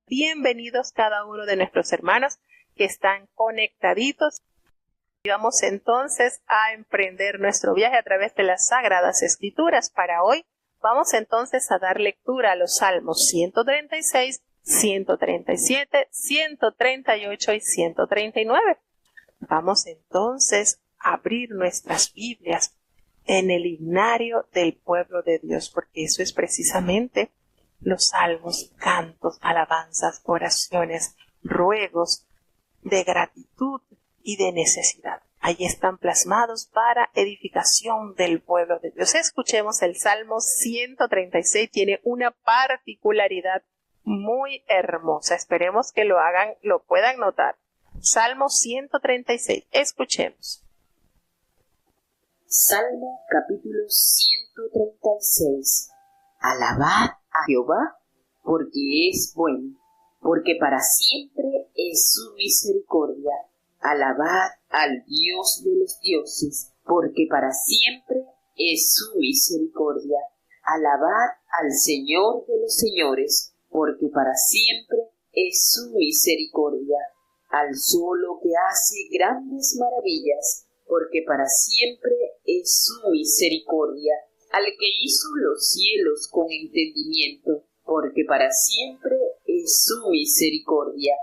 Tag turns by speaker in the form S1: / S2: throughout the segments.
S1: Bienvenidos cada uno de nuestros hermanos que están conectaditos. Y vamos entonces a emprender nuestro viaje a través de las Sagradas Escrituras. Para hoy vamos entonces a dar lectura a los Salmos 136, 137, 138 y 139. Vamos entonces a abrir nuestras Biblias en el himnario del pueblo de Dios, porque eso es precisamente los salmos, cantos, alabanzas, oraciones, ruegos de gratitud y de necesidad. Allí están plasmados para edificación del pueblo de Dios. Escuchemos el Salmo 136, tiene una particularidad muy hermosa. Esperemos que lo puedan notar. Salmo 136, escuchemos.
S2: Salmo capítulo 136. Alabad a Jehová, porque es bueno, porque para siempre es su misericordia. Alabad al Dios de los dioses, porque para siempre es su misericordia. Alabad al Señor de los señores, porque para siempre es su misericordia. Al solo que hace grandes maravillas, porque para siempre es su misericordia. Al que hizo los cielos con entendimiento, porque para siempre es su misericordia.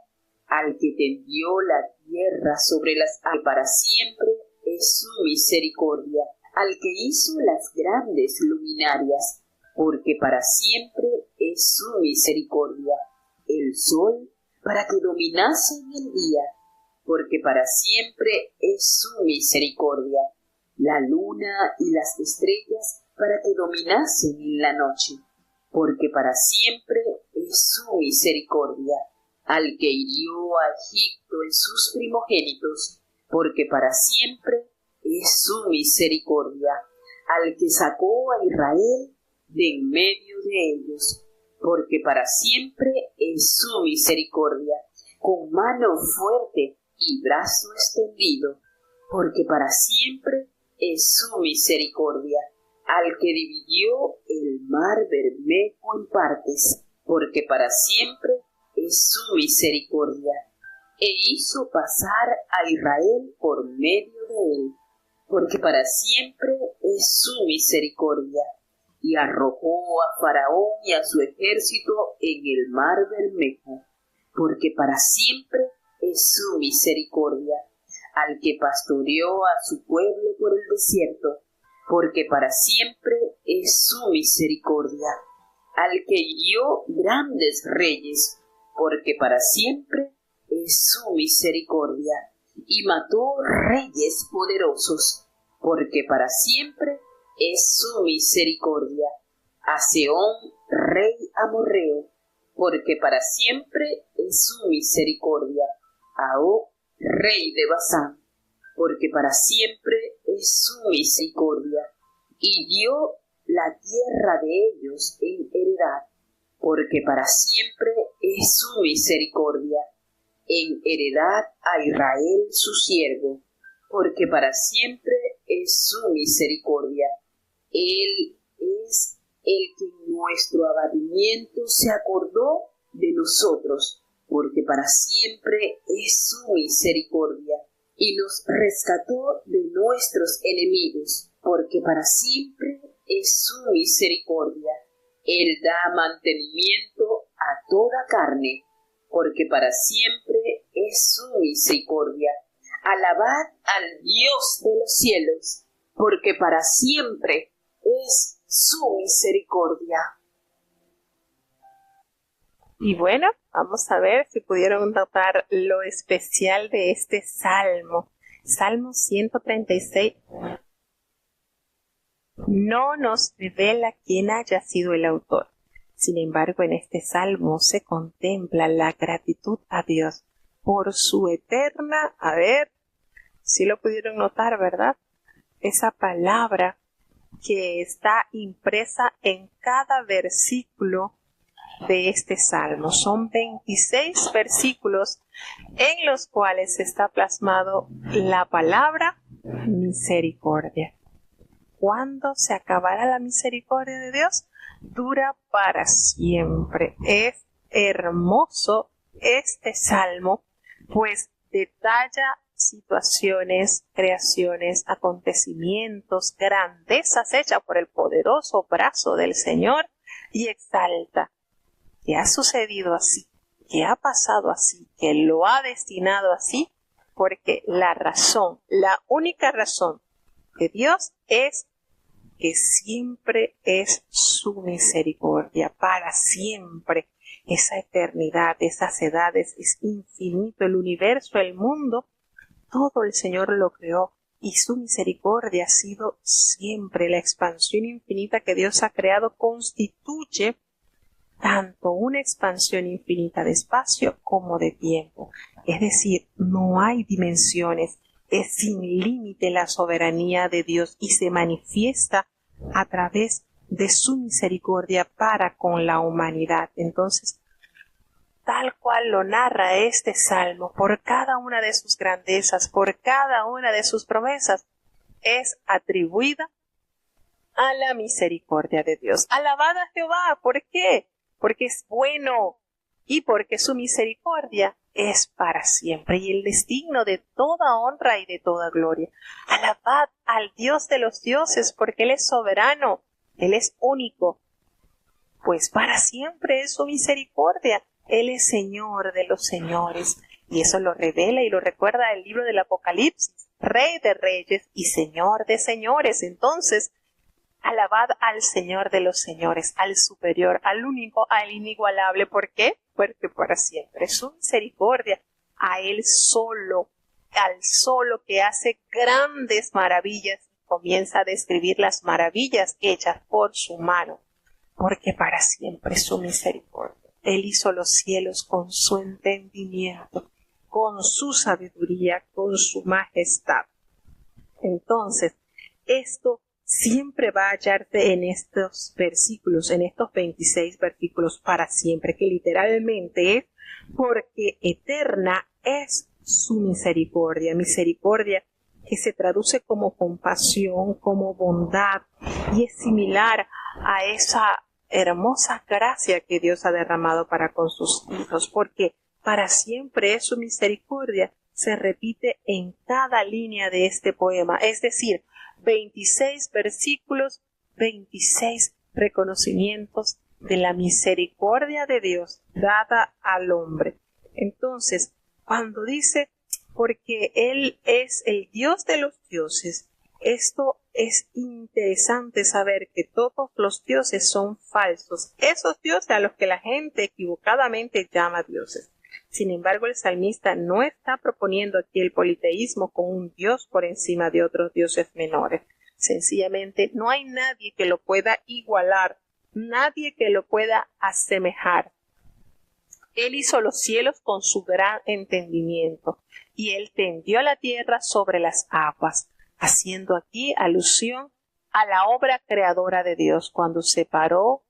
S2: Al que tendió la tierra sobre las aguas, para siempre es su misericordia. Al que hizo las grandes luminarias, porque para siempre es su misericordia. El sol para que dominase en el día, porque para siempre es su misericordia. La luna y las estrellas para que dominasen en la noche, porque para siempre es su misericordia. Al que hirió a Egipto en sus primogénitos, porque para siempre es su misericordia. Al que sacó a Israel de en medio de ellos, porque para siempre es su misericordia. Con mano fuerte y brazo extendido, porque para siempre es su misericordia. Al que dividió el mar Bermejo en partes, porque para siempre es su misericordia. E hizo pasar a Israel por medio de él, porque para siempre es su misericordia. Y arrojó a Faraón y a su ejército en el mar Bermejo, porque para siempre es su misericordia. Al que pastoreó a su pueblo por el desierto, porque para siempre es su misericordia. Al que hirió grandes reyes, porque para siempre es su misericordia. Y mató reyes poderosos, porque para siempre es su misericordia. A Sehón, rey amorreo, porque para siempre es su misericordia. A Og, rey de Basán, porque para siempre es su misericordia. Y dio la tierra de ellos en heredad, porque para siempre es su misericordia. En heredad a Israel su siervo, porque para siempre es su misericordia. Él es el que en nuestro abatimiento se acordó de nosotros, porque para siempre es su misericordia. Y nos rescató de nuestros enemigos, porque para siempre es su misericordia. Él da mantenimiento a toda carne, porque para siempre es su misericordia. Alabad al Dios de los cielos, porque para siempre es su misericordia.
S1: Y bueno, vamos a ver si pudieron notar lo especial de este salmo. Salmo 136. No nos revela quién haya sido el autor. Sin embargo, en este salmo se contempla la gratitud a Dios por su eterna, a ver, si lo pudieron notar, ¿verdad? Esa palabra que está impresa en cada versículo de este salmo. Son 26 versículos en los cuales está plasmado la palabra misericordia. ¿Cuándo se acabará la misericordia de Dios? Dura para siempre. Es hermoso este salmo, pues detalla situaciones, creaciones, acontecimientos, grandezas hechas por el poderoso brazo del Señor y exalta que ha sucedido así, que ha pasado así, que lo ha destinado así, porque la razón, la única razón de Dios es que siempre es su misericordia, para siempre. Esa eternidad, esas edades, es infinito, el universo, el mundo, todo el Señor lo creó y su misericordia ha sido siempre. La expansión infinita que Dios ha creado constituye tanto una expansión infinita de espacio como de tiempo. Es decir, no hay dimensiones, es sin límite la soberanía de Dios y se manifiesta a través de su misericordia para con la humanidad. Entonces, tal cual lo narra este salmo, por cada una de sus grandezas, por cada una de sus promesas, es atribuida a la misericordia de Dios. Alabad a Jehová, ¿por qué? Porque es bueno y porque su misericordia es para siempre y el destino de toda honra y de toda gloria. Alabad al Dios de los dioses, porque Él es soberano, Él es único, pues para siempre es su misericordia. Él es Señor de los señores, y eso lo revela y lo recuerda el libro del Apocalipsis, Rey de reyes y Señor de señores. Entonces, alabad al Señor de los señores, al superior, al único, al inigualable. ¿Por qué? Porque para siempre es su misericordia, a Él solo, al solo que hace grandes maravillas, comienza a describir las maravillas hechas por su mano, porque para siempre es su misericordia. Él hizo los cielos con su entendimiento, con su sabiduría, con su majestad. Entonces, esto siempre va a hallarse en estos versículos, en estos 26 versículos para siempre, que literalmente es porque eterna es su misericordia, misericordia que se traduce como compasión, como bondad, y es similar a esa hermosa gracia que Dios ha derramado para con sus hijos, porque para siempre es su misericordia, se repite en cada línea de este poema, es decir, 26 versículos, 26 reconocimientos de la misericordia de Dios dada al hombre. Entonces, cuando dice, porque Él es el Dios de los dioses, esto es interesante saber que todos los dioses son falsos, esos dioses a los que la gente equivocadamente llama dioses. Sin embargo, el salmista no está proponiendo aquí el politeísmo con un dios por encima de otros dioses menores. Sencillamente, no hay nadie que lo pueda igualar, nadie que lo pueda asemejar. Él hizo los cielos con su gran entendimiento, y Él tendió la tierra sobre las aguas, haciendo aquí alusión a la obra creadora de Dios, cuando separó,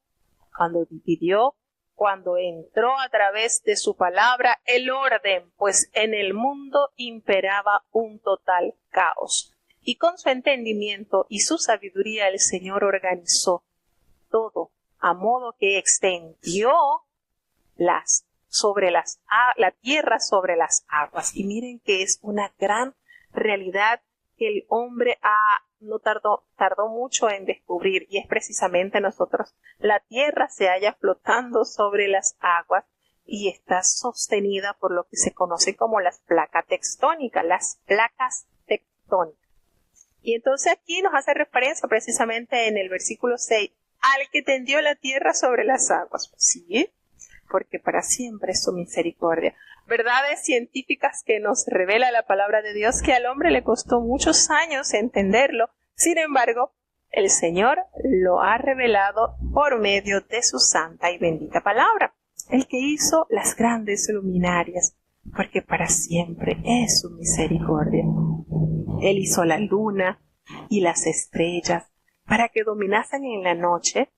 S1: cuando dividió, cuando entró a través de su palabra el orden, pues en el mundo imperaba un total caos. Y con su entendimiento y su sabiduría el Señor organizó todo, a modo que extendió la tierra sobre las aguas. Y miren que es una gran realidad que el hombre no tardó mucho en descubrir, y es precisamente nosotros. La tierra se halla flotando sobre las aguas y está sostenida por lo que se conoce como las placas tectónicas, Y entonces aquí nos hace referencia precisamente en el versículo 6 al que tendió la tierra sobre las aguas. Sí, porque para siempre es su misericordia. Verdades científicas que nos revela la palabra de Dios, que al hombre le costó muchos años entenderlo. Sin embargo, el Señor lo ha revelado por medio de su santa y bendita palabra, el que hizo las grandes luminarias, porque para siempre es su misericordia. Él hizo la luna y las estrellas para que dominasen en la noche,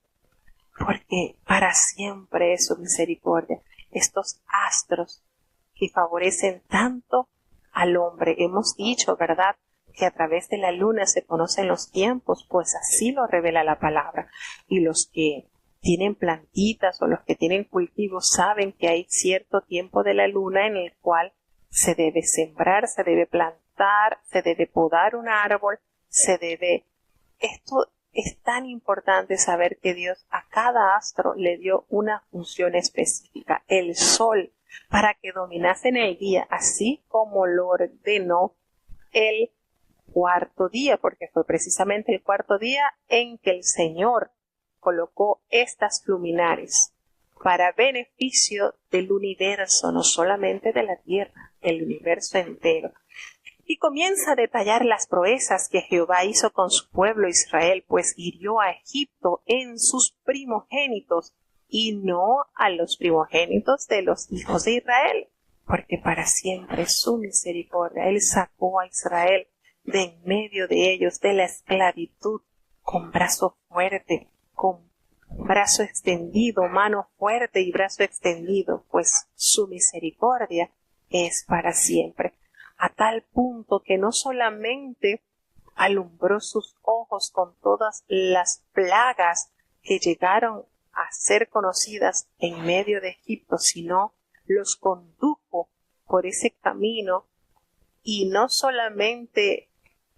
S1: porque para siempre es su misericordia. Estos astros que favorecen tanto al hombre. Hemos dicho, ¿verdad?, que a través de la luna se conocen los tiempos, pues así lo revela la palabra. Y los que tienen plantitas o los que tienen cultivos saben que hay cierto tiempo de la luna en el cual se debe sembrar, se debe plantar, se debe podar un árbol, Esto es tan importante saber que Dios a cada astro le dio una función específica. El sol, para que dominase en el día, así como lo ordenó el cuarto día, porque fue precisamente el cuarto día en que el Señor colocó estas luminares para beneficio del universo, no solamente de la tierra, el universo entero. Y comienza a detallar las proezas que Jehová hizo con su pueblo Israel, pues hirió a Egipto en sus primogénitos y no a los primogénitos de los hijos de Israel, porque para siempre es su misericordia. Él sacó a Israel de en medio de ellos, de la esclavitud, con brazo fuerte, con brazo extendido, mano fuerte y brazo extendido, pues su misericordia es para siempre. A tal punto que no solamente alumbró sus ojos con todas las plagas que llegaron a ser conocidas en medio de Egipto, sino los condujo por ese camino, y no solamente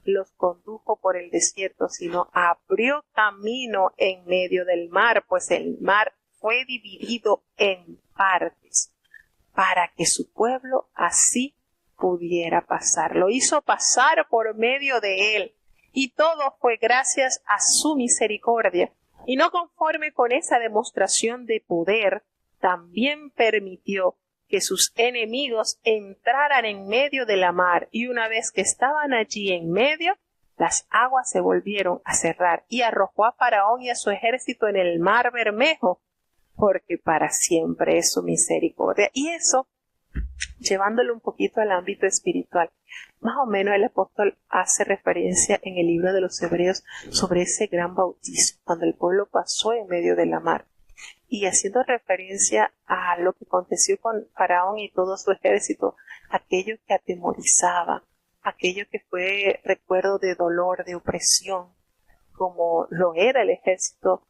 S1: los condujo por el desierto, sino abrió camino en medio del mar, pues el mar fue dividido en partes para que su pueblo así pudiera pasar. Lo hizo pasar por medio de él, y todo fue gracias a su misericordia. Y no conforme con esa demostración de poder, también permitió que sus enemigos entraran en medio de la mar, y una vez que estaban allí en medio, las aguas se volvieron a cerrar, y arrojó a Faraón y a su ejército en el mar Bermejo, porque para siempre es su misericordia. Y eso, llevándolo un poquito al ámbito espiritual, más o menos el apóstol hace referencia en el libro de los Hebreos sobre ese gran bautismo, cuando el pueblo pasó en medio de la mar, y haciendo referencia a lo que aconteció con Faraón y todo su ejército, aquello que atemorizaba, aquello que fue recuerdo de dolor, de opresión, como lo era el ejército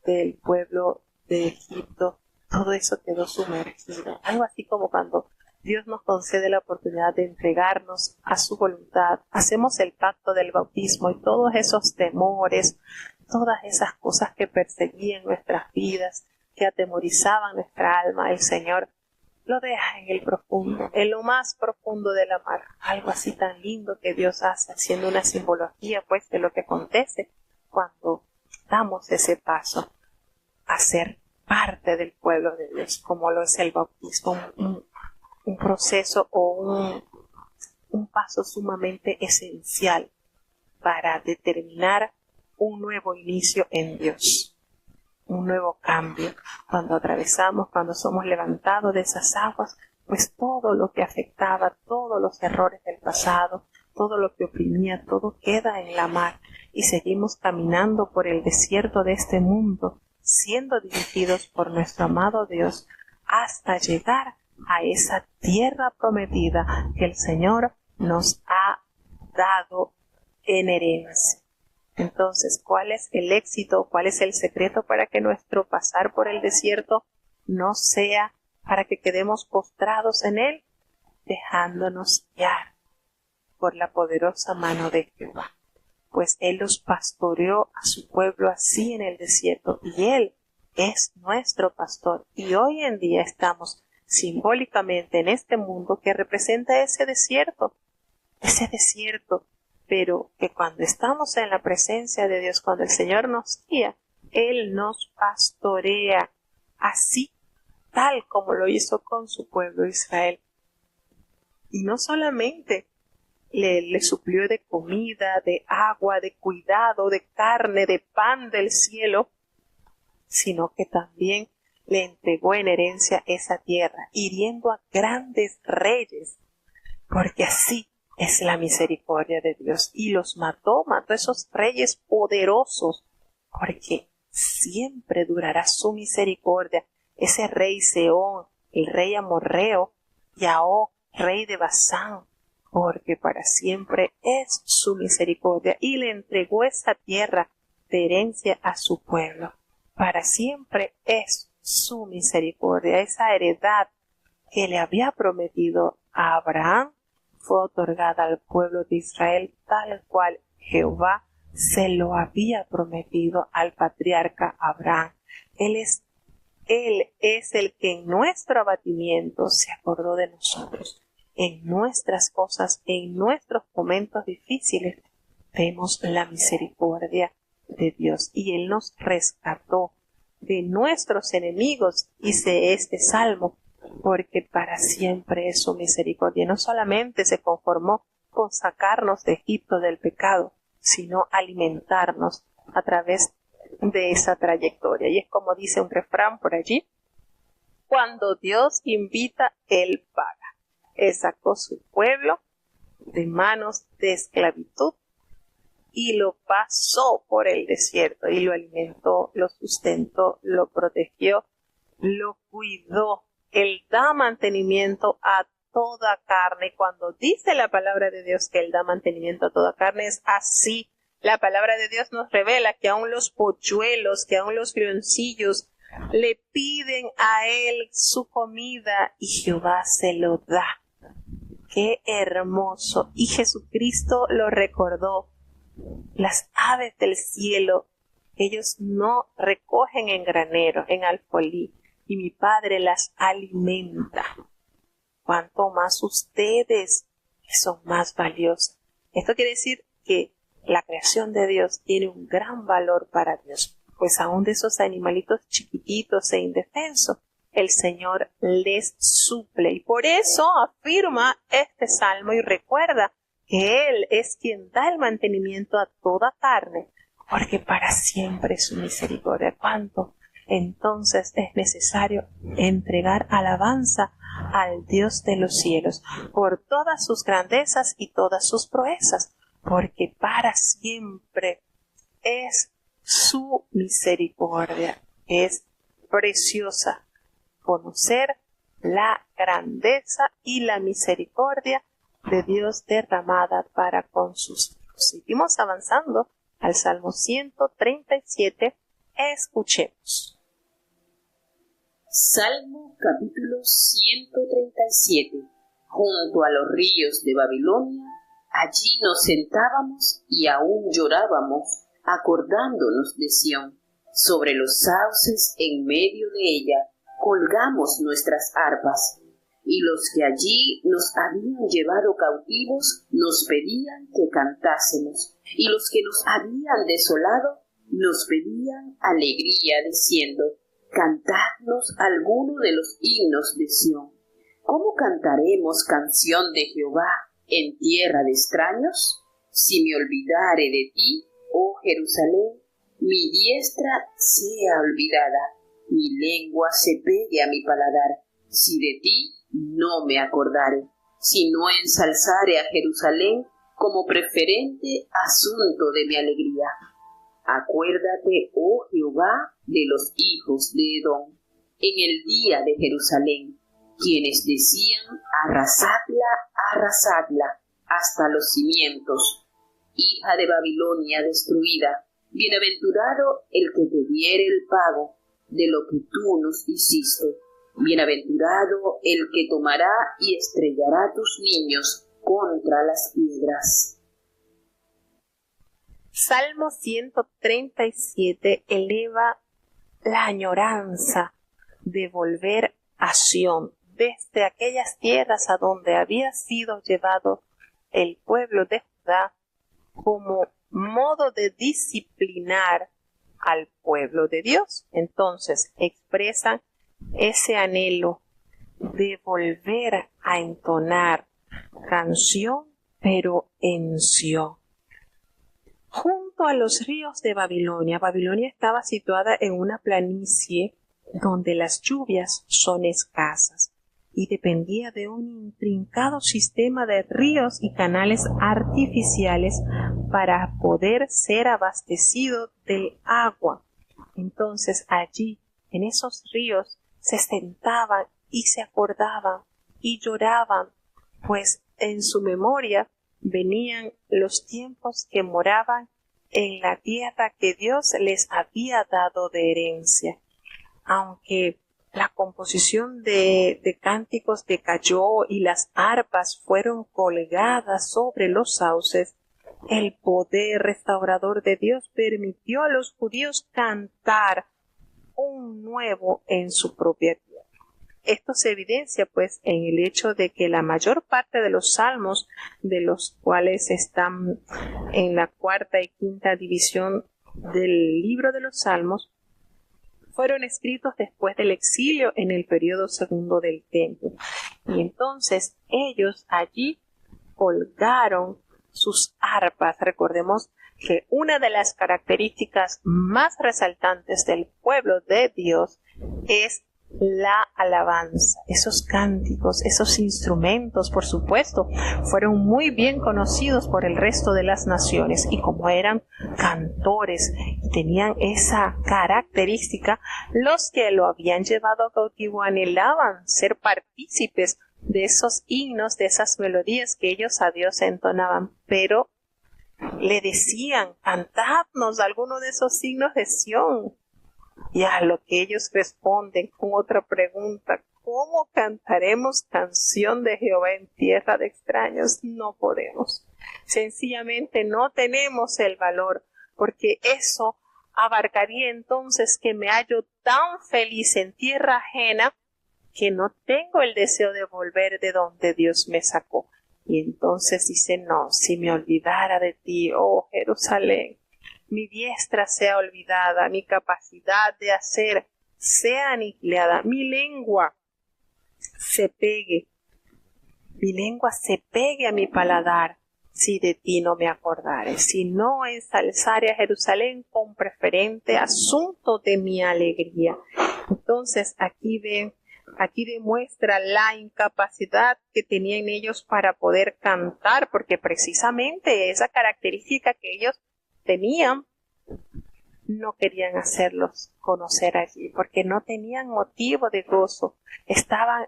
S1: del pueblo de Egipto, todo eso quedó sumergido. Algo así como cuando Dios nos concede la oportunidad de entregarnos a su voluntad, hacemos el pacto del bautismo, y todos esos temores, todas esas cosas que perseguían nuestras vidas, que atemorizaban nuestra alma, el Señor lo deja en el profundo, en lo más profundo de la mar. Algo así tan lindo que Dios hace, haciendo una simbología pues de lo que acontece cuando damos ese paso a ser parte del pueblo de Dios, como lo es el bautismo, un proceso o un paso sumamente esencial para determinar un nuevo inicio en Dios, un nuevo cambio. Cuando atravesamos, cuando somos levantados de esas aguas, pues todo lo que afectaba, todos los errores del pasado, todo lo que oprimía, todo queda en la mar, y seguimos caminando por el desierto de este mundo, siendo dirigidos por nuestro amado Dios hasta llegar a esa tierra prometida que el Señor nos ha dado en herencia. Entonces, ¿cuál es el éxito? ¿Cuál es el secreto para que nuestro pasar por el desierto no sea para que quedemos postrados en él? Dejándonos guiar por la poderosa mano de Jehová. Pues él los pastoreó a su pueblo así en el desierto, y él es nuestro pastor. Y hoy en día estamos simbólicamente en este mundo que representa ese desierto, pero que cuando estamos en la presencia de Dios, cuando el Señor nos guía, Él nos pastorea así, tal como lo hizo con su pueblo Israel. Y no solamente le suplió de comida, de agua, de cuidado, de carne, de pan del cielo, sino que también le entregó en herencia esa tierra, hiriendo a grandes reyes, porque así es la misericordia de Dios. Y los mató a esos reyes poderosos, porque siempre durará su misericordia. Ese rey Sehón, el rey amorreo, y a Og, rey de Basán, porque para siempre es su misericordia, y le entregó esa tierra de herencia a su pueblo. para siempre es su misericordia. Esa heredad que le había prometido a Abraham fue otorgada al pueblo de Israel tal cual Jehová se lo había prometido al patriarca Abraham. Él es el que en nuestro abatimiento se acordó de nosotros. En nuestras cosas, en nuestros momentos difíciles, vemos la misericordia de Dios. Y Él nos rescató de nuestros enemigos, dice este salmo, porque para siempre es su misericordia. No solamente se conformó con sacarnos de Egipto del pecado, sino alimentarnos a través de esa trayectoria. Y es como dice un refrán por allí: cuando Dios invita, Él paga. Él sacó su pueblo de manos de esclavitud y lo pasó por el desierto y lo alimentó, lo sustentó, lo protegió, lo cuidó. Él da mantenimiento a toda carne. Cuando dice la palabra de Dios que Él da mantenimiento a toda carne, es así. La palabra de Dios nos revela que aún los polluelos, que aún los grioncillos le piden a Él su comida y Jehová se lo da. ¡Qué hermoso! Y Jesucristo lo recordó. Las aves del cielo, ellos no recogen en granero, en alfolí, y mi Padre las alimenta. Cuanto más ustedes, que son más valiosos. Esto quiere decir que la creación de Dios tiene un gran valor para Dios, pues aún de esos animalitos chiquititos e indefensos, el Señor les suple. Y por eso afirma este salmo y recuerda que Él es quien da el mantenimiento a toda carne, porque para siempre es su misericordia. ¿Cuánto entonces es necesario entregar alabanza al Dios de los cielos por todas sus grandezas y todas sus proezas? Porque para siempre es su misericordia. Es preciosa conocer la grandeza y la misericordia de Dios derramada para con sus hijos. Seguimos avanzando al Salmo 137. Escuchemos.
S2: Salmo capítulo 137. Junto a los ríos de Babilonia, allí nos sentábamos y aún llorábamos, acordándonos de Sión. Sobre los sauces en medio de ella colgamos nuestras arpas, y los que allí nos habían llevado cautivos nos pedían que cantásemos, y los que nos habían desolado nos pedían alegría, diciendo: cantadnos alguno de los himnos de Sión. ¿Cómo cantaremos canción de Jehová en tierra de extraños? Si me olvidare de ti, oh Jerusalén, mi diestra sea olvidada, mi lengua se pegue a mi paladar, si de ti no me acordare, si no ensalzare a Jerusalén como preferente asunto de mi alegría. Acuérdate, oh Jehová, de los hijos de Edom, en el día de Jerusalén, quienes decían: arrasadla, arrasadla, hasta los cimientos. Hija de Babilonia destruida, bienaventurado el que te diere el pago de lo que tú nos hiciste. Bienaventurado el que tomará y estrellará tus niños contra las piedras.
S1: Salmo 137 eleva la añoranza de volver a Sión, desde aquellas tierras a donde había sido llevado el pueblo de Judá, como modo de disciplinar al pueblo de Dios. Entonces expresan ese anhelo de volver a entonar canción, pero en Sión. Junto a los ríos de Babilonia. Babilonia estaba situada en una planicie donde las lluvias son escasas y dependía de un intrincado sistema de ríos y canales artificiales para poder ser abastecido de agua. Entonces allí, en esos ríos, se sentaban y se acordaban y lloraban, pues en su memoria venían los tiempos que moraban en la tierra que Dios les había dado de herencia. Aunque la composición de cánticos decayó y las arpas fueron colgadas sobre los sauces, el poder restaurador de Dios permitió a los judíos cantar un nuevo en su propia tierra. Esto se evidencia pues en el hecho de que la mayor parte de los salmos, de los cuales están en la cuarta y quinta división del libro de los salmos, fueron escritos después del exilio en el periodo segundo del templo. Y entonces ellos allí colgaron sus arpas. Recordemos que una de las características más resaltantes del pueblo de Dios es la alabanza. Esos cánticos, esos instrumentos, por supuesto, fueron muy bien conocidos por el resto de las naciones, y como eran cantores y tenían esa característica, los que lo habían llevado a cautivo anhelaban ser partícipes de esos himnos, de esas melodías que ellos a Dios entonaban, pero le decían: cantadnos alguno de esos himnos de Sión. Y a lo que ellos responden con otra pregunta: ¿cómo cantaremos canción de Jehová en tierra de extraños? No podemos. Sencillamente no tenemos el valor, porque eso abarcaría entonces que me hallo tan feliz en tierra ajena que no tengo el deseo de volver de donde Dios me sacó. Y entonces dice: no, si me olvidara de ti, oh Jerusalén, mi diestra sea olvidada, mi capacidad de hacer sea aniquilada, mi lengua se pegue a mi paladar, si de ti no me acordare, si no ensalzare a Jerusalén con preferente asunto de mi alegría. Entonces aquí demuestra la incapacidad que tenían ellos para poder cantar, porque precisamente esa característica que ellos tenían, no querían hacerlos conocer allí, porque no tenían motivo de gozo. Estaban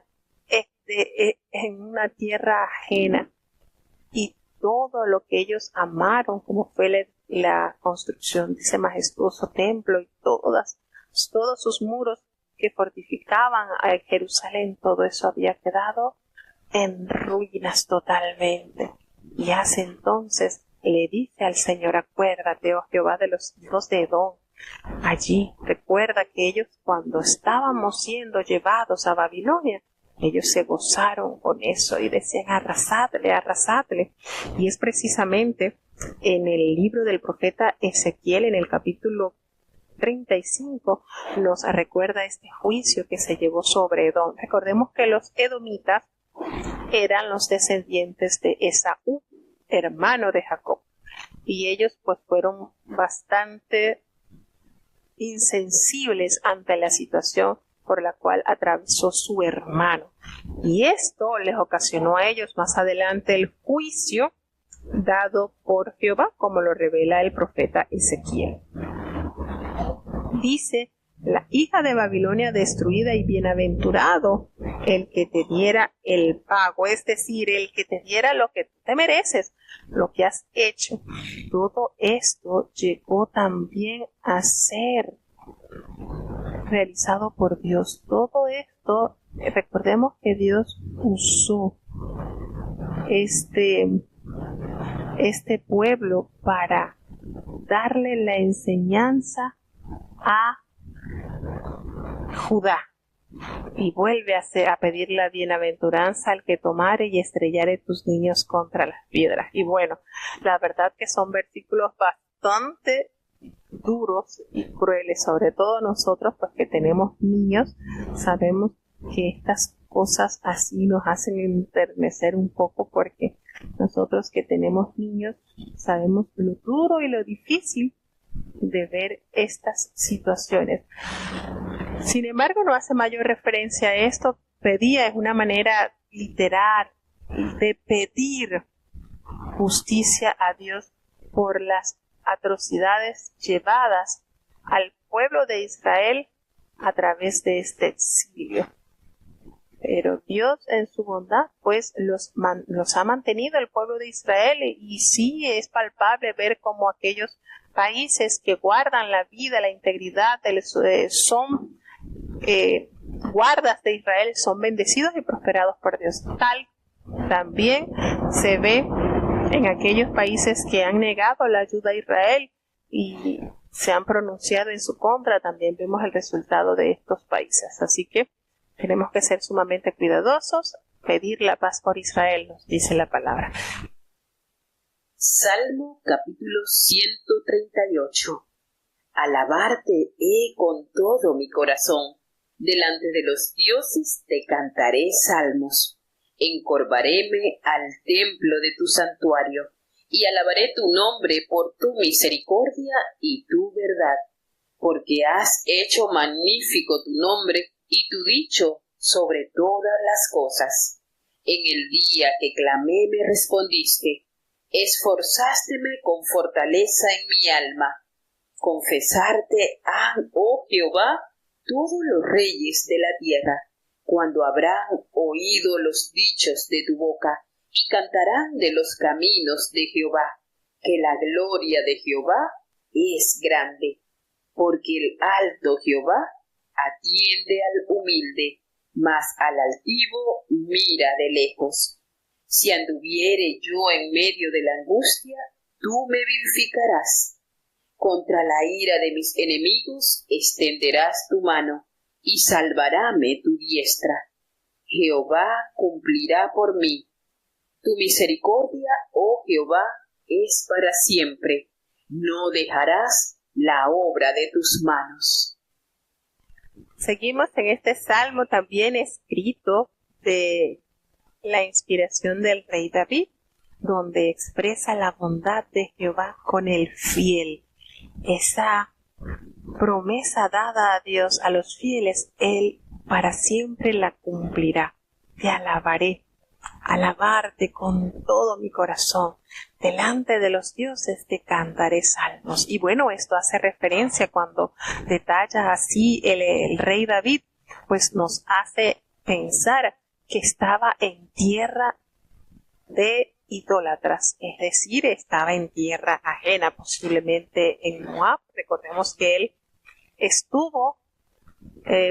S1: en una tierra ajena, y todo lo que ellos amaron, como fue la construcción de ese majestuoso templo y todos sus muros que fortificaban a Jerusalén, todo eso había quedado en ruinas totalmente. Y hace entonces le dice al Señor: acuérdate, oh Jehová, de los hijos de Edom. Allí recuerda que ellos, cuando estábamos siendo llevados a Babilonia, ellos se gozaron con eso y decían: arrasadle, arrasadle. Y es precisamente en el libro del profeta Ezequiel, en el capítulo 35, nos recuerda este juicio que se llevó sobre Edom. Recordemos que los edomitas eran los descendientes de Esaú, hermano de Jacob, y ellos pues fueron bastante insensibles ante la situación por la cual atravesó su hermano, y esto les ocasionó a ellos más adelante el juicio dado por Jehová, como lo revela el profeta Ezequiel. Dice: la hija de Babilonia destruida, y bienaventurado el que te diera el pago, es decir, el que te diera lo que tú te mereces, lo que has hecho. Todo esto llegó también a ser realizado por Dios. Todo esto, recordemos que Dios usó este pueblo para darle la enseñanza a Judá, y vuelve a pedir la bienaventuranza al que tomare y estrellare tus niños contra las piedras. Y bueno, la verdad que son versículos bastante duros y crueles, sobre todo nosotros pues que tenemos niños, sabemos que estas cosas así nos hacen enternecer un poco, porque nosotros que tenemos niños sabemos lo duro y lo difícil de ver estas situaciones. Sin embargo, no hace mayor referencia a esto. Pedía es una manera literal de pedir justicia a Dios por las atrocidades llevadas al pueblo de Israel a través de este exilio. Pero Dios en su bondad pues los ha mantenido el pueblo de Israel, y sí es palpable ver cómo aquellos países que guardan la vida, la integridad, son guardas de Israel, son bendecidos y prosperados por Dios. Tal también se ve en aquellos países que han negado la ayuda a Israel y se han pronunciado en su contra. También vemos el resultado de estos países. Así que tenemos que ser sumamente cuidadosos, pedir la paz por Israel, nos dice la palabra.
S2: Salmo capítulo 138. Alabarte he con todo mi corazón. Delante de los dioses te cantaré salmos. Encorvaréme al templo de tu santuario y alabaré tu nombre por tu misericordia y tu verdad, porque has hecho magnífico tu nombre y tu dicho sobre todas las cosas. En el día que clamé me respondiste, esforzásteme con fortaleza en mi alma. Confesarte han, oh Jehová, todos los reyes de la tierra, cuando habrán oído los dichos de tu boca, y cantarán de los caminos de Jehová, que la gloria de Jehová es grande, porque el alto Jehová atiende al humilde, mas al altivo mira de lejos. Si anduviere yo en medio de la angustia, tú me vivificarás. Contra la ira de mis enemigos extenderás tu mano, y salvaráme tu diestra. Jehová cumplirá por mí. Tu misericordia, oh Jehová, es para siempre. No dejarás la obra de tus manos.
S1: Seguimos en este salmo también escrito de la inspiración del rey David, donde expresa la bondad de Jehová con el fiel. Esa promesa dada a Dios, a los fieles, Él para siempre la cumplirá. Te alabaré, alabarte con todo mi corazón. Delante de los dioses te cantaré salmos. Y bueno, esto hace referencia cuando detalla así el rey David, pues nos hace pensar que estaba en tierra de idólatras, es decir, estaba en tierra ajena, posiblemente en Moab. Recordemos que él estuvo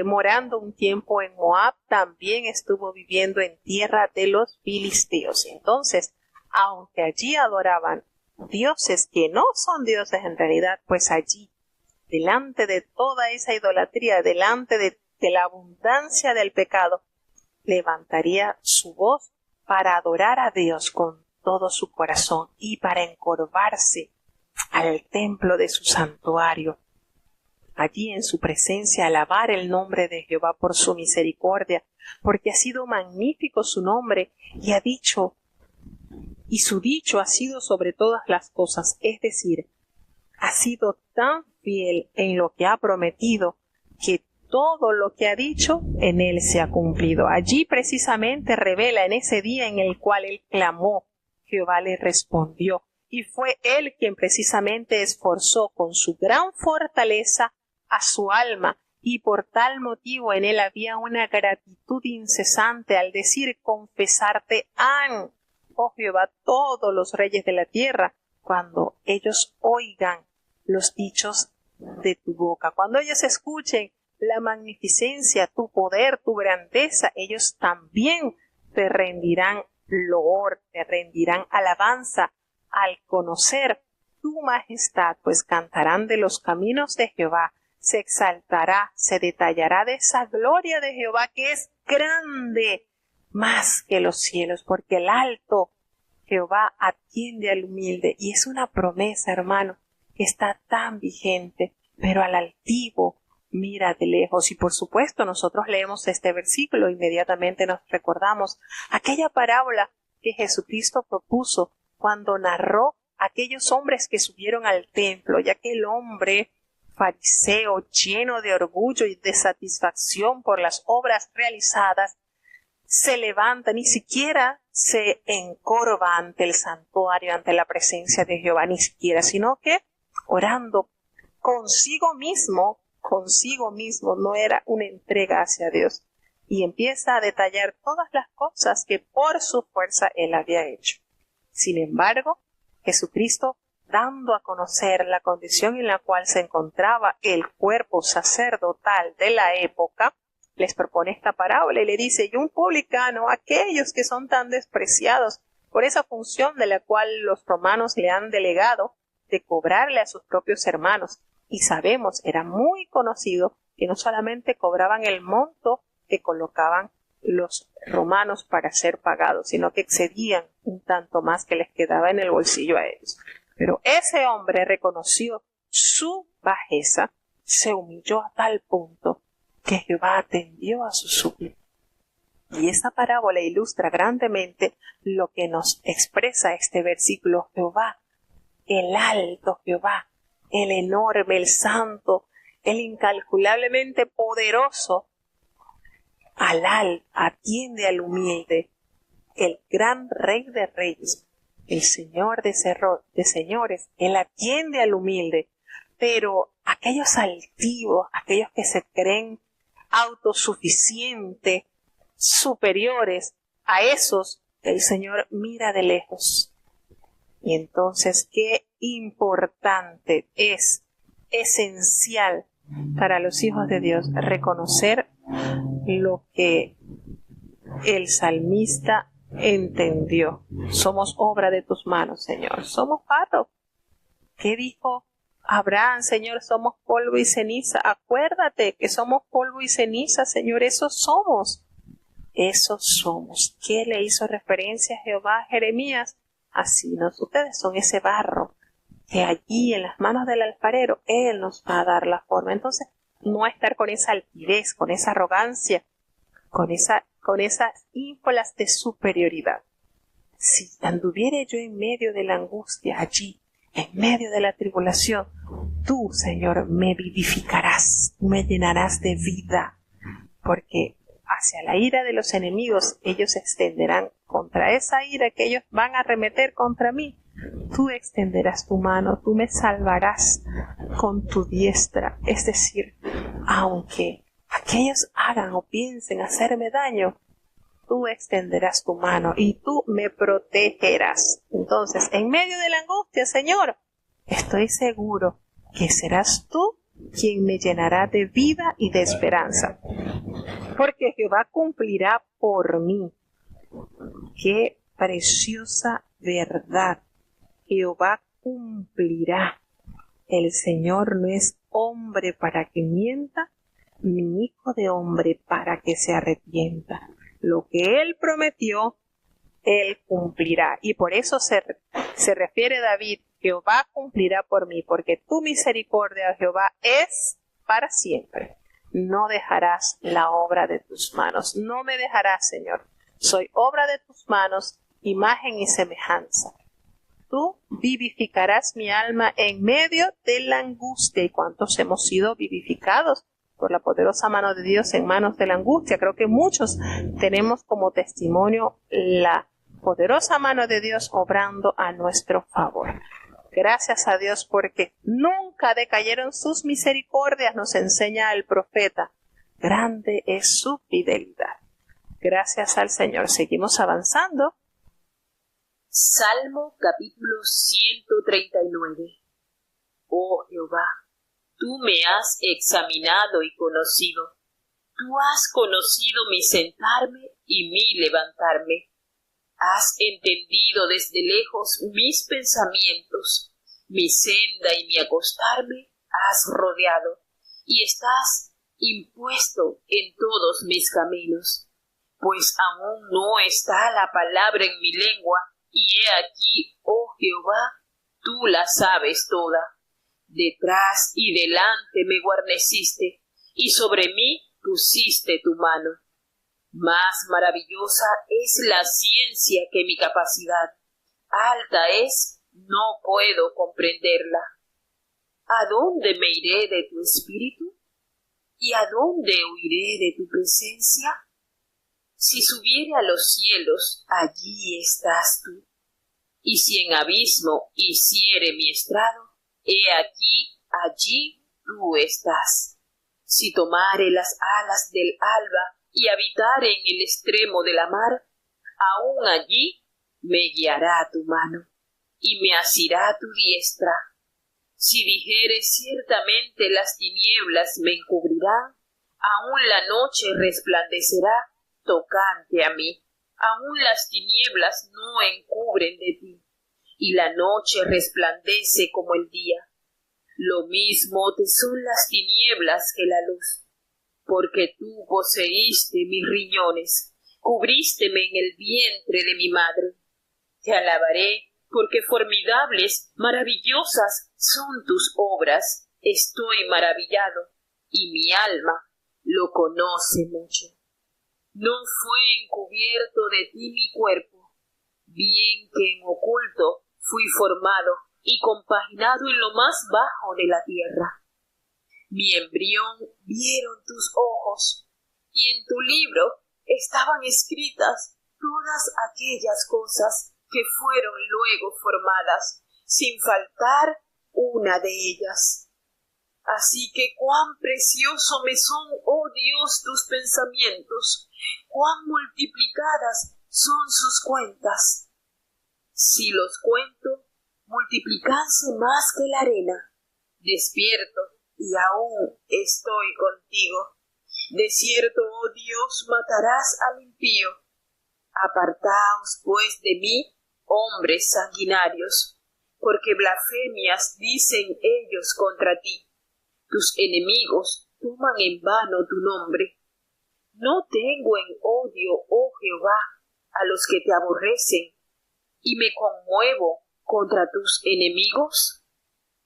S1: morando un tiempo en Moab, también estuvo viviendo en tierra de los filisteos. Entonces, aunque allí adoraban dioses que no son dioses en realidad, pues allí, delante de toda esa idolatría, delante de la abundancia del pecado, levantaría su voz para adorar a Dios con todo su corazón y para encorvarse al templo de su santuario. Allí en su presencia alabar el nombre de Jehová por su misericordia, porque ha sido magnífico su nombre y su dicho ha sido sobre todas las cosas, es decir, ha sido tan fiel en lo que ha prometido que todo lo que ha dicho en él se ha cumplido. Allí precisamente revela en ese día en el cual él clamó, Jehová le respondió, y fue él quien precisamente esforzó con su gran fortaleza a su alma, y por tal motivo en él había una gratitud incesante al decir, confesarte han, oh Jehová, todos los reyes de la tierra, cuando ellos oigan los dichos de tu boca, cuando ellos escuchen la magnificencia, tu poder, tu grandeza, ellos también te rendirán loor, te rendirán alabanza al conocer tu majestad, pues cantarán de los caminos de Jehová, se exaltará, se detallará de esa gloria de Jehová que es grande más que los cielos, porque el alto Jehová atiende al humilde, y es una promesa, hermano, que está tan vigente, pero al altivo mira de lejos. Y por supuesto nosotros leemos este versículo, inmediatamente nos recordamos aquella parábola que Jesucristo propuso cuando narró aquellos hombres que subieron al templo, y aquel hombre fariseo lleno de orgullo y de satisfacción por las obras realizadas se levanta, ni siquiera se encorva ante el santuario, ante la presencia de Jehová, ni siquiera, sino que orando consigo mismo, no era una entrega hacia Dios, y empieza a detallar todas las cosas que por su fuerza él había hecho. Sin embargo, Jesucristo, dando a conocer la condición en la cual se encontraba el cuerpo sacerdotal de la época, les propone esta parábola y le dice: y un publicano, aquellos que son tan despreciados por esa función de la cual los romanos le han delegado de cobrarle a sus propios hermanos, y sabemos, era muy conocido que no solamente cobraban el monto que colocaban los romanos para ser pagados, sino que excedían un tanto más que les quedaba en el bolsillo a ellos. Pero ese hombre reconoció su bajeza, se humilló a tal punto que Jehová atendió a su súplica. Y esa parábola ilustra grandemente lo que nos expresa este versículo: Jehová, el alto Jehová, el enorme, el santo, el incalculablemente poderoso, atiende al humilde, el gran Rey de reyes, el Señor de señores, él atiende al humilde. Pero aquellos altivos, aquellos que se creen autosuficientes, superiores, a esos el Señor mira de lejos. Y entonces, qué importante es, esencial para los hijos de Dios, reconocer lo que el salmista entendió. Somos obra de tus manos, Señor. Somos barro. ¿Qué dijo Abraham? Señor, somos polvo y ceniza. Acuérdate que somos polvo y ceniza, Señor. Eso somos. Eso somos. ¿Qué le hizo referencia a Jehová a Jeremías? Así ustedes son ese barro que allí en las manos del alfarero Él nos va a dar la forma. Entonces, no estar con esa altivez, con esa arrogancia, con esas ínfulas de superioridad. Si anduviere yo en medio de la angustia allí, en medio de la tribulación, tú, Señor, me vivificarás, me llenarás de vida, porque hacia la ira de los enemigos ellos extenderán contra esa ira que ellos van a arremeter contra mí. Tú extenderás tu mano, tú me salvarás con tu diestra. Es decir, aunque aquellos hagan o piensen hacerme daño, tú extenderás tu mano y tú me protegerás. Entonces, en medio de la angustia, Señor, estoy seguro que serás tú quien me llenará de vida y de esperanza, porque Jehová cumplirá por mí. Qué preciosa verdad. Jehová cumplirá. El Señor no es hombre para que mienta, ni hijo de hombre para que se arrepienta. Lo que Él prometió, Él cumplirá. Y por eso se refiere David: Jehová cumplirá por mí, porque tu misericordia, Jehová, es para siempre. No dejarás la obra de tus manos. No me dejarás, Señor. Soy obra de tus manos, imagen y semejanza. Tú vivificarás mi alma en medio de la angustia. ¿Y cuántos hemos sido vivificados por la poderosa mano de Dios en manos de la angustia? Creo que muchos tenemos como testimonio la poderosa mano de Dios obrando a nuestro favor. Gracias a Dios, porque nunca decayeron sus misericordias, nos enseña el profeta. Grande es su fidelidad. Gracias al Señor. Seguimos avanzando.
S2: Salmo capítulo 139. Oh Jehová, tú me has examinado y conocido. Tú has conocido mi sentarme y mi levantarme. Has entendido desde lejos mis pensamientos. Mi senda y mi acostarme has rodeado, y estás impuesto en todos mis caminos. Pues aún no está la palabra en mi lengua, y he aquí, oh Jehová, tú la sabes toda. Detrás y delante me guarneciste, y sobre mí pusiste tu mano. Más maravillosa es la ciencia que mi capacidad. Alta es, no puedo comprenderla. ¿A dónde me iré de tu espíritu? ¿Y a dónde huiré de tu presencia? Si subiere a los cielos, allí estás tú. Y si en abismo hiciere mi estrado, he aquí, allí tú estás. Si tomare las alas del alba y habitar en el extremo de la mar, aún allí me guiará tu mano y me asirá tu diestra. Si dijere ciertamente las tinieblas me encubrirán, aún la noche resplandecerá tocante a mí. Aún las tinieblas no encubren de ti, y la noche resplandece como el día. Lo mismo te son las tinieblas que la luz, porque tú poseíste mis riñones, cubrísteme en el vientre de mi madre. Te alabaré, porque formidables, maravillosas son tus obras. Estoy maravillado, y mi alma lo conoce mucho. No fue encubierto de ti mi cuerpo, bien que en oculto fui formado y compaginado en lo más bajo de la tierra. Mi embrión vieron tus ojos, y en tu libro estaban escritas todas aquellas cosas que fueron luego formadas, sin faltar una de ellas. Así que cuán precioso me son, oh Dios, tus pensamientos, cuán multiplicadas son sus cuentas. Si los cuento, multiplicanse más que la arena. Despierto y aún estoy contigo. De cierto, oh Dios, matarás al impío. Apartaos, pues, de mí, hombres sanguinarios, porque blasfemias dicen ellos contra ti. Tus enemigos toman en vano tu nombre. No tengo en odio, oh Jehová, a los que te aborrecen, y me conmuevo contra tus enemigos.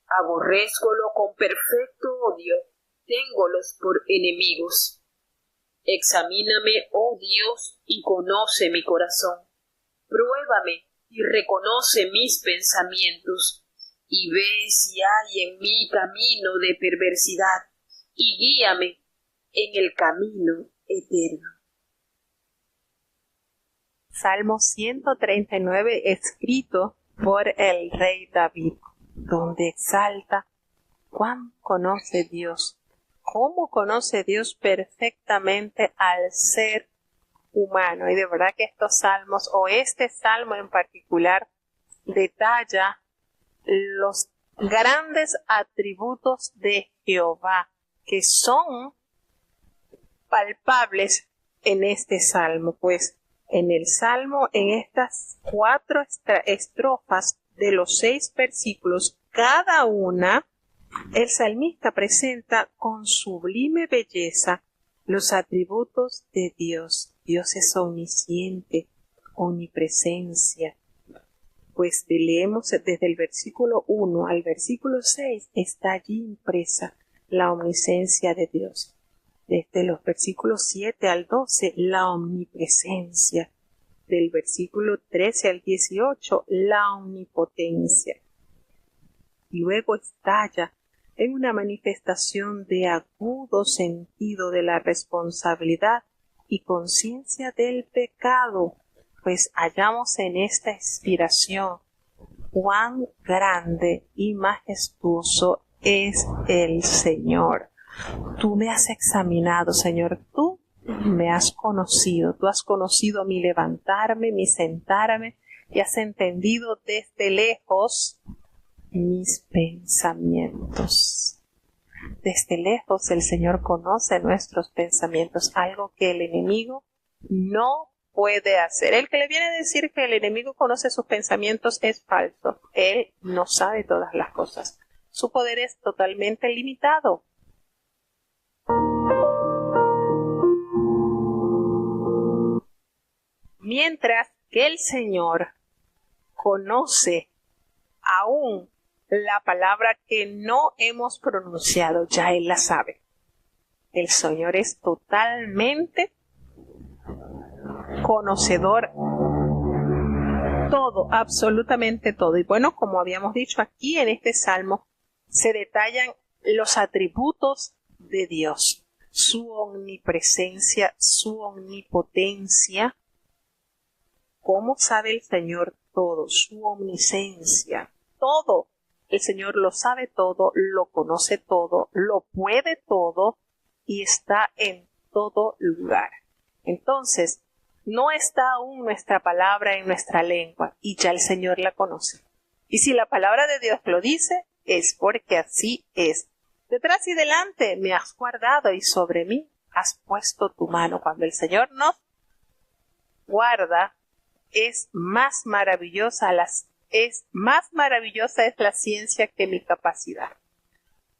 S2: Aborrézcolos con perfecto odio, téngolos por enemigos. Examíname, oh Dios, y conoce mi corazón. Pruébame y reconoce mis pensamientos, y ve si hay en mí camino de perversidad, y guíame en el camino eterno.
S1: Salmo 139, escrito por el rey David, donde exalta cuán conoce Dios, cómo conoce Dios perfectamente al ser humano. Y de verdad que estos salmos, o este salmo en particular, detalla los grandes atributos de Jehová, que son palpables en este salmo, pues en el salmo, en estas 4 estrofas de los 6 versículos, cada una, el salmista presenta con sublime belleza los atributos de Dios. Dios es omnisciente, omnipresencia. Pues leemos desde el versículo 1 al versículo 6, está allí impresa la omnisciencia de Dios. Desde los versículos 7 al 12, la omnipresencia. Del versículo 13 al 18, la omnipotencia. Y luego estalla en una manifestación de agudo sentido de la responsabilidad y conciencia del pecado, pues hallamos en esta inspiración cuán grande y majestuoso es el Señor. Tú me has examinado, Señor, tú me has conocido, tú has conocido mi levantarme, mi sentarme, y has entendido desde lejos mis pensamientos. Desde lejos el Señor conoce nuestros pensamientos, algo que el enemigo no puede hacer. El que le viene a decir que el enemigo conoce sus pensamientos es falso. Él no sabe todas las cosas. Su poder es totalmente limitado. Mientras que el Señor conoce aún la palabra que no hemos pronunciado, ya Él la sabe. El Señor es totalmente conocedor, todo, absolutamente todo. Y bueno, como habíamos dicho aquí en este salmo, se detallan los atributos de Dios, su omnipresencia, su omnipotencia. ¿Cómo sabe el Señor todo? Su omnisciencia, todo. El Señor lo sabe todo, lo conoce todo, lo puede todo y está en todo lugar. Entonces, no está aún nuestra palabra en nuestra lengua y ya el Señor la conoce. Y si la palabra de Dios lo dice, es porque así es. Detrás y delante me has guardado y sobre mí has puesto tu mano. Cuando el Señor nos guarda, es más maravillosa es la ciencia que mi capacidad.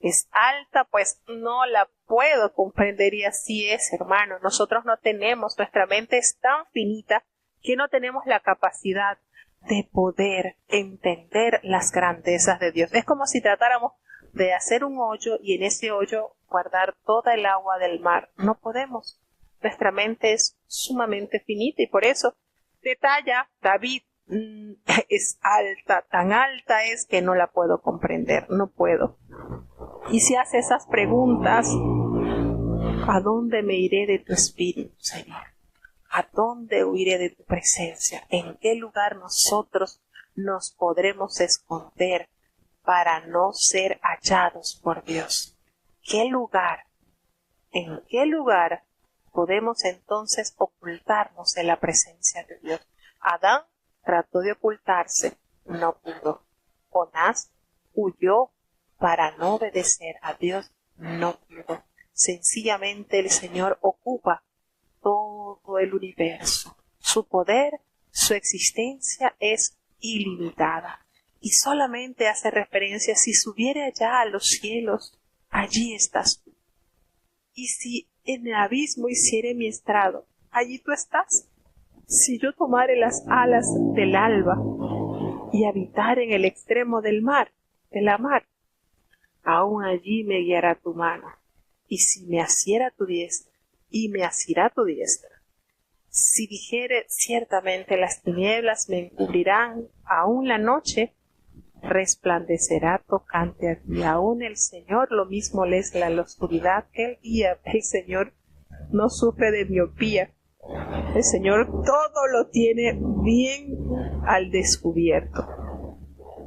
S1: Es alta, pues no la puedo comprender, y así es, hermano. Nosotros no tenemos, nuestra mente es tan finita que no tenemos la capacidad de poder entender las grandezas de Dios. Es como si tratáramos de hacer un hoyo y en ese hoyo guardar toda el agua del mar. No podemos. Nuestra mente es sumamente finita y por eso detalla David, es alta, tan alta es que no la puedo comprender, no puedo. Y si hace esas preguntas, ¿a dónde me iré de tu espíritu, Señor? ¿A dónde huiré de tu presencia? ¿En qué lugar nosotros nos podremos esconder para no ser hallados por Dios? ¿Qué lugar? ¿En qué lugar podemos entonces ocultarnos de la presencia de Dios? Adán trató de ocultarse, no pudo. Jonás huyó para no obedecer a Dios, no pudo. Sencillamente el Señor ocupa todo el universo. Su poder, su existencia es ilimitada. Y solamente hace referencia: si subiere allá a los cielos, allí estás tú. Y si en el abismo hiciere mi estrado, allí tú estás. Si yo tomare las alas del alba y habitar en el extremo de la mar, aún allí me guiará tu mano. Y si me asiera tu diestra, y me asirá tu diestra. Si dijere, ciertamente las tinieblas me encubrirán, aún la noche resplandecerá tocante a ti. Aún el Señor lo mismo le es la oscuridad que el guía. El Señor no sufre de miopía. El Señor todo lo tiene bien al descubierto.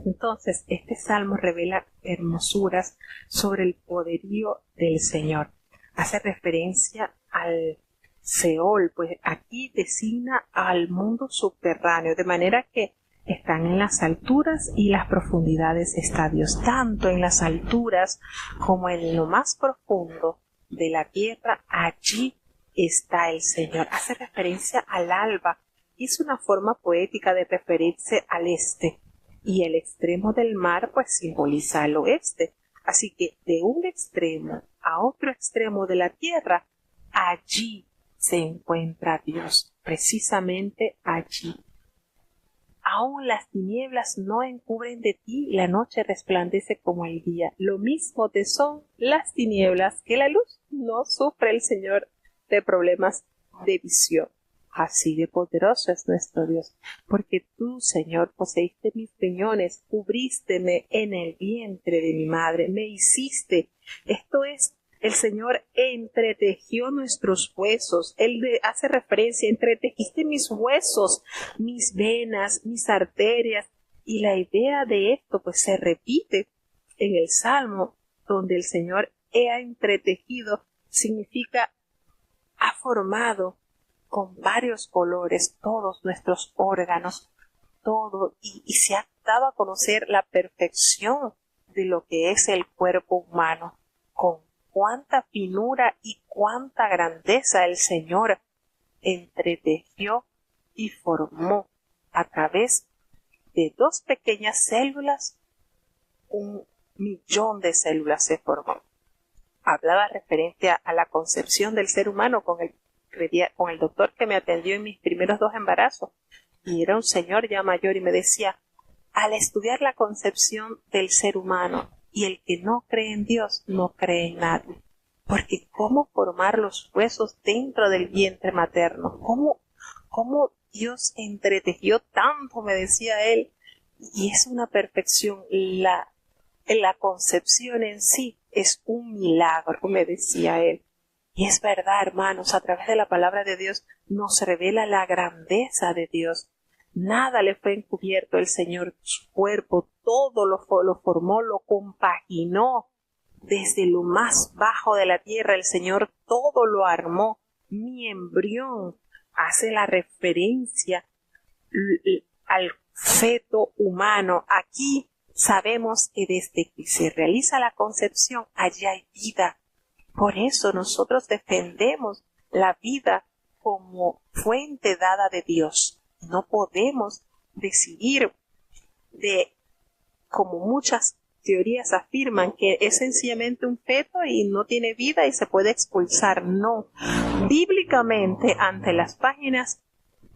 S1: Entonces, este salmo revela hermosuras sobre el poderío del Señor. Hace referencia al Seol, pues aquí designa al mundo subterráneo, de manera que están en las alturas y las profundidades está Dios, tanto en las alturas como en lo más profundo de la tierra, allí está el Señor. Hace referencia al alba y es una forma poética de referirse al este, y el extremo del mar pues simboliza al oeste. Así que de un extremo a otro extremo de la tierra, allí se encuentra Dios, precisamente allí. Aún las tinieblas no encubren de ti, la noche resplandece como el día. Lo mismo te son las tinieblas que la luz. No sufre el Señor de problemas de visión. Así de poderoso es nuestro Dios, porque tú, Señor, poseíste mis riñones, cubrísteme en el vientre de mi madre, me hiciste. Esto es, el Señor entretejió nuestros huesos. Él hace referencia: entretejiste mis huesos, mis venas, mis arterias. Y la idea de esto pues se repite en el Salmo, donde el Señor ha entretejido, significa ha formado con varios colores todos nuestros órganos, todo, y se ha dado a conocer la perfección de lo que es el cuerpo humano, con cuánta finura y cuánta grandeza el Señor entretejió y formó a través de dos pequeñas células. 1.000.000 de células se formó. Hablaba referente a la concepción del ser humano con el doctor que me atendió en mis primeros 2 embarazos, y era un señor ya mayor, y me decía: al estudiar la concepción del ser humano, y el que no cree en Dios no cree en nadie, porque cómo formar los huesos dentro del vientre materno, cómo Dios entretejió tanto, me decía él, y es una perfección. La concepción en sí es un milagro, me decía él. Y es verdad, hermanos, a través de la palabra de Dios nos revela la grandeza de Dios. Nada le fue encubierto el Señor, su cuerpo, todo lo formó, lo compaginó. Desde lo más bajo de la tierra, el Señor todo lo armó mi embrión, hace la referencia al feto humano. Aquí sabemos que desde que se realiza la concepción, allí hay vida. Por eso nosotros defendemos la vida como fuente dada de Dios. No podemos decidir como muchas teorías afirman, que es sencillamente un feto y no tiene vida y se puede expulsar. No. Bíblicamente, ante las páginas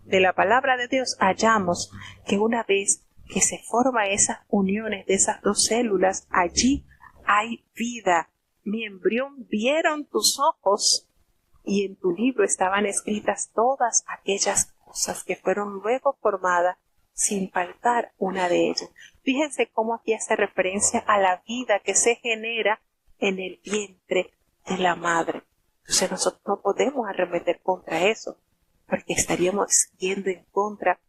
S1: de la palabra de Dios, hallamos que una vez que se forman esas uniones de esas dos células, allí hay vida. Mi embrión vieron tus ojos, y en tu libro estaban escritas todas aquellas cosas que fueron luego formadas, sin faltar una de ellas. Fíjense cómo aquí hace referencia a la vida que se genera en el vientre de la madre. Entonces nosotros no podemos arremeter contra eso, porque estaríamos yendo en contra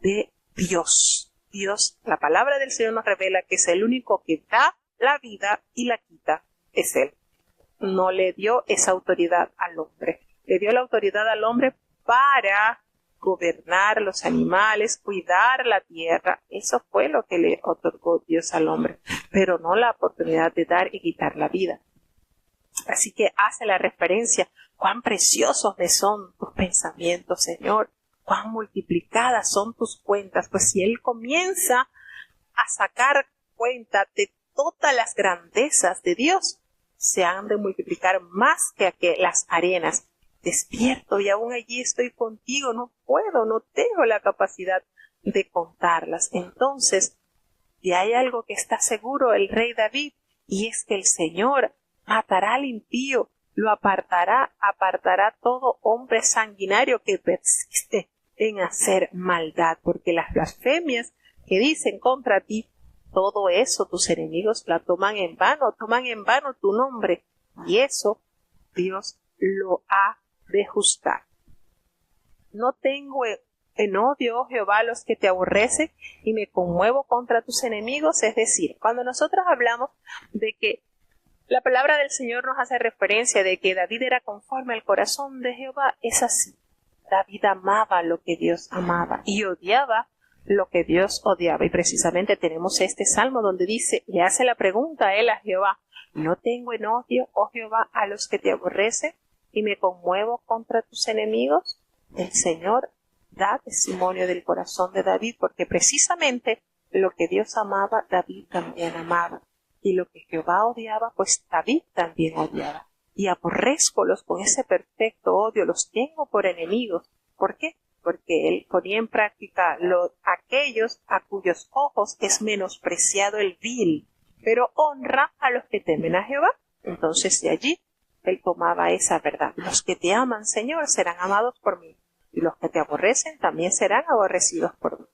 S1: de Dios. Dios, la palabra del Señor nos revela que es el único que da la vida y la quita, es Él. No le dio esa autoridad al hombre. Le dio la autoridad al hombre para gobernar los animales, cuidar la tierra. Eso fue lo que le otorgó Dios al hombre, pero no la oportunidad de dar y quitar la vida. Así que hace la referencia: cuán preciosos me son tus pensamientos, Señor, cuán multiplicadas son tus cuentas. Pues si Él comienza a sacar cuenta de todas las grandezas de Dios, se han de multiplicar más que las arenas. Despierto y aún allí estoy contigo, no puedo, no tengo la capacidad de contarlas. Entonces, y hay algo que está seguro el rey David, y es que el Señor matará al impío, lo apartará todo hombre sanguinario que persiste en hacer maldad, porque las blasfemias que dicen contra ti, todo eso tus enemigos la toman en vano tu nombre, y eso Dios lo ha de juzgar. No tengo en odio, oh Jehová, a los que te aborrecen, y me conmuevo contra tus enemigos. Es decir, cuando nosotros hablamos de que la palabra del Señor nos hace referencia de que David era conforme al corazón de Jehová, es así. David amaba lo que Dios amaba y odiaba lo que Dios odiaba. Y precisamente tenemos este salmo donde dice, le hace la pregunta a él a Jehová: ¿no tengo en odio, oh Jehová, a los que te aborrecen, y me conmuevo contra tus enemigos? El Señor da testimonio del corazón de David, porque precisamente lo que Dios amaba, David también amaba. Y lo que Jehová odiaba, pues David también odiaba. Y aborrézcolos con ese perfecto odio, los tengo por enemigos. ¿Por qué? Porque él ponía en práctica aquellos a cuyos ojos es menospreciado el vil, pero honra a los que temen a Jehová. Entonces de allí él tomaba esa verdad. Los que te aman, Señor, serán amados por mí, y los que te aborrecen también serán aborrecidos por mí.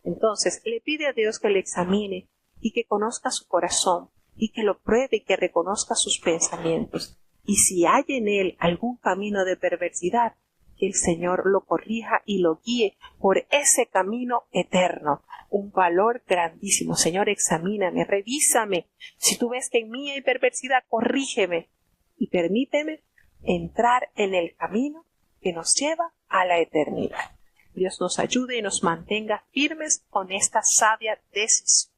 S1: Entonces le pide a Dios que le examine y que conozca su corazón, y que lo pruebe y que reconozca sus pensamientos. Y si hay en él algún camino de perversidad, que el Señor lo corrija y lo guíe por ese camino eterno. Un valor grandísimo. Señor, examíname, revísame. Si tú ves que en mí hay perversidad, corrígeme y permíteme entrar en el camino que nos lleva a la eternidad. Dios nos ayude y nos mantenga firmes con esta sabia decisión.